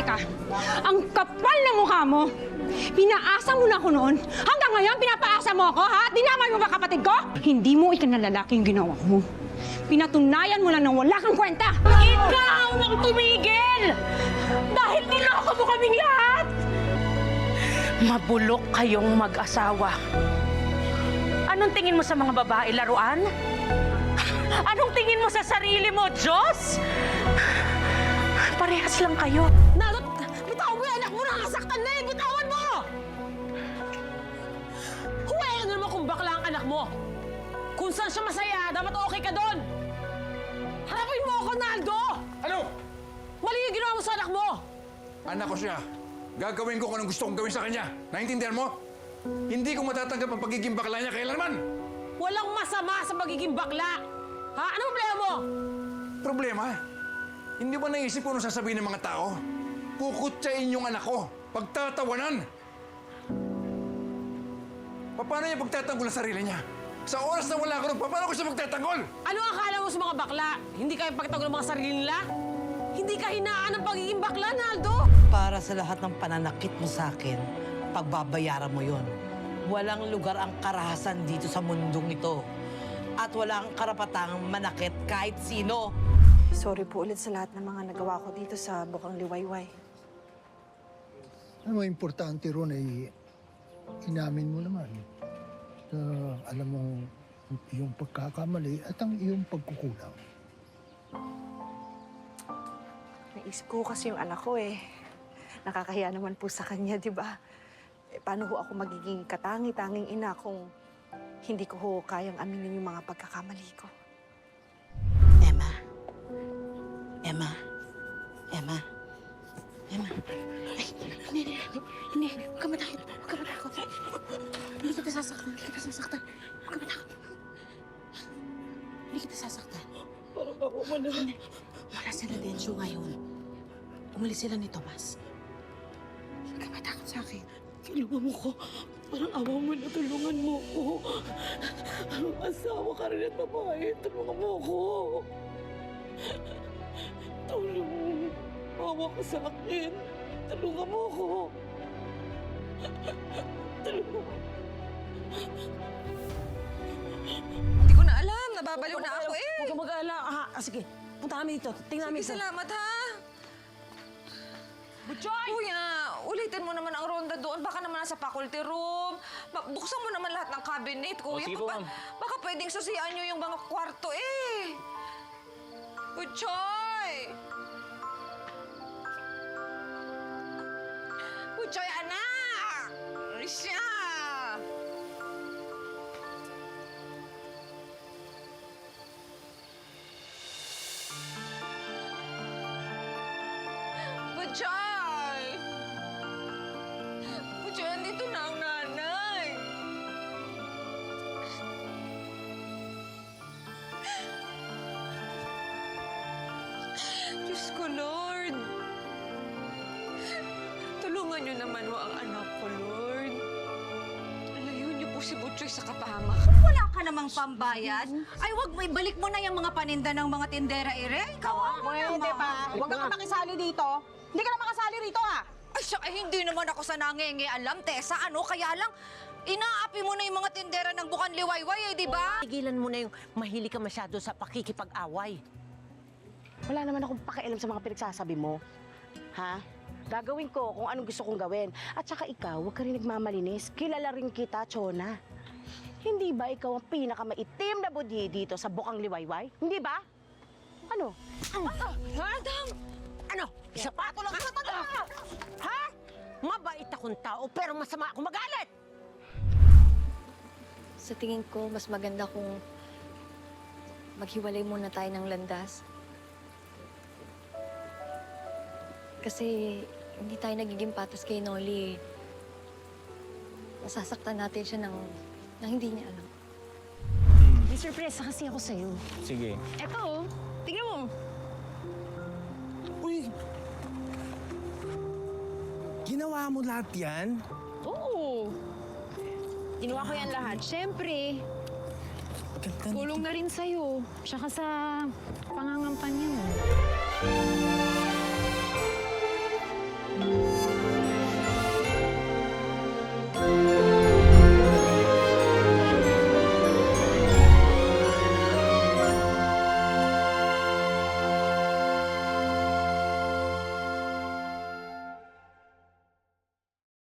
Teka, ang kapal na mukha mo. Pinaasa mo na ako noon. Hanggang ngayon, pinapaasa mo ako, ha? Dinamay mo ba kapatid ko? Hindi mo ikinalaki yung ginawa mo. Pinatunayan mo lang na wala kang kwenta. Ikaw ang tumigil! Dahil niloko mo kaming lahat! Mabulok kayong mag-asawa. Anong tingin mo sa mga babae laruan? Anong tingin mo sa sarili mo, Diyos? Parehas lang kayo. Nalot, bitawan mo yung anak mo, nakasaktan na eh! Bitawan mo! Huwayan naman kung bakla ang anak mo. Kung saan siya masaya, dapat okay ka doon. Harapin mo ako, Naldo! Ano? Mali yung ginawa mo sa anak mo! Anak ko siya. Gagawin ko kung anong gusto kong gawin sa kanya. Naintindihan mo? Hindi ko matatanggap ang pagiging bakla niya kailanman. Walang masama sa pagiging bakla! Ha? Ano problema mo? Problema? Hindi ba naisip ko anong sasabihin ng mga tao? Kukutsain yung anak ko. Pagtatawanan. Paano niya pagtatanggol ang sarili niya? Sa oras na wala ko rin, paano ko siya magtatanggol? Ano ang akala mo sa mga bakla? Hindi kayo pagtagol ng mga sarili nila? Hindi ka hinaan ng pagiging bakla, Naldo! Para sa lahat ng pananakit mo sa akin, pagbabayaran mo yon. Walang lugar ang karahasan dito sa mundong ito. At walang karapatang manakit kahit sino. Sorry po ulit sa lahat ng mga nagawa ko dito sa Bukang Liwayway. Ang importante ron ay inamin mo naman na alam mo iyong pagkakamali at ang iyong pagkukulang. Naisip ko kasi yung anak ko eh. Nakakahiya naman po sa kanya, di ba? Eh, paano ho ako magiging katangi-tanging ina kung hindi ko ho kayang aminin yung mga pagkakamali ko? Emma. Emma. Emma. Emma. Ay, hindi. Huwag ka matakot. Huwag ka matakot. Hindi kita sasaktan. Hindi kita sasaktan. Huwag ka matakot. Hindi kita sasaktan. Parang ako mo na. Wala sila densyo ngayon. Umalis sila ni Tomas. Huwag ka matakot sa akin. Tulungan mo ko. Parang awa mo na tulungan mo ko. Asawa ka rin at babae. Tulungan mo ko. Tulong. Awa ka sa akin. Tulungan mo ko. Tulungan mo. Hindi ko na alam. Nababaliw na ako eh. Huwag ka mag-alala. Sige, punta kami dito. Tingnan namin. Sige, salamat ha. Butchoy! Kuya, ulitin mo naman ang ronda doon. Baka naman nasa faculty room. Buksan mo naman lahat ng cabinet, kuya. sige po, ma'am. Baka pwedeng susian nyo yung mga kwarto eh. Butchoy! Butchoy, anak! Risha! Butchoy! Butchoy, andito na ang nanay. Diyos ko, Lord. Tulungan niyo naman mo ang anak ko, Lord. Alayon niyo po si Butchoy sa kapahamakan. Wala ka namang pambayad? Ay, wag mo, ibalik mo na yung mga paninda ng mga tindera, Ire. Ikaw mo Pwede ba? Huwag ka makisali dito. Hindi ka na makasali rito, ha? Ay, siya, hindi naman ako sa nangenge alam, Tessa. Ano, kaya lang, inaapi mo na yung mga tindera ng Bukang Liwayway, eh, di ba? Tigilan mo na yung mahilig ka masyado sa pakikipag-away. Wala naman akong pakialam sa mga pinagsasabi mo. Ha? Gagawin ko kung anong gusto kong gawin. At saka ikaw, huwag ka rin nagmamalinis. Kilala rin kita, Chona. Hindi ba ikaw ang pinakamaitim na budhi dito sa Bukang Liwayway? Hindi ba? Ano? Madam! Ano? Isa pa? Tulog ka na! Ha? Mabait akong tao pero masama akong magalit! Sa tingin ko, mas maganda kung maghiwalay muna tayo ng landas. Kasi hindi tayo nagiging patas kay Nolly. Masasaktan natin siya ng hindi niya alam. May surprise kasi ako sa'yo. Sige. Eto, tingnan mo. Uy! Ginawa mo lahat yan? Oo. Ginawa ko yan lahat. Siyempre, tulong na rin sa'yo. Tsaka sa pangangampanya mo.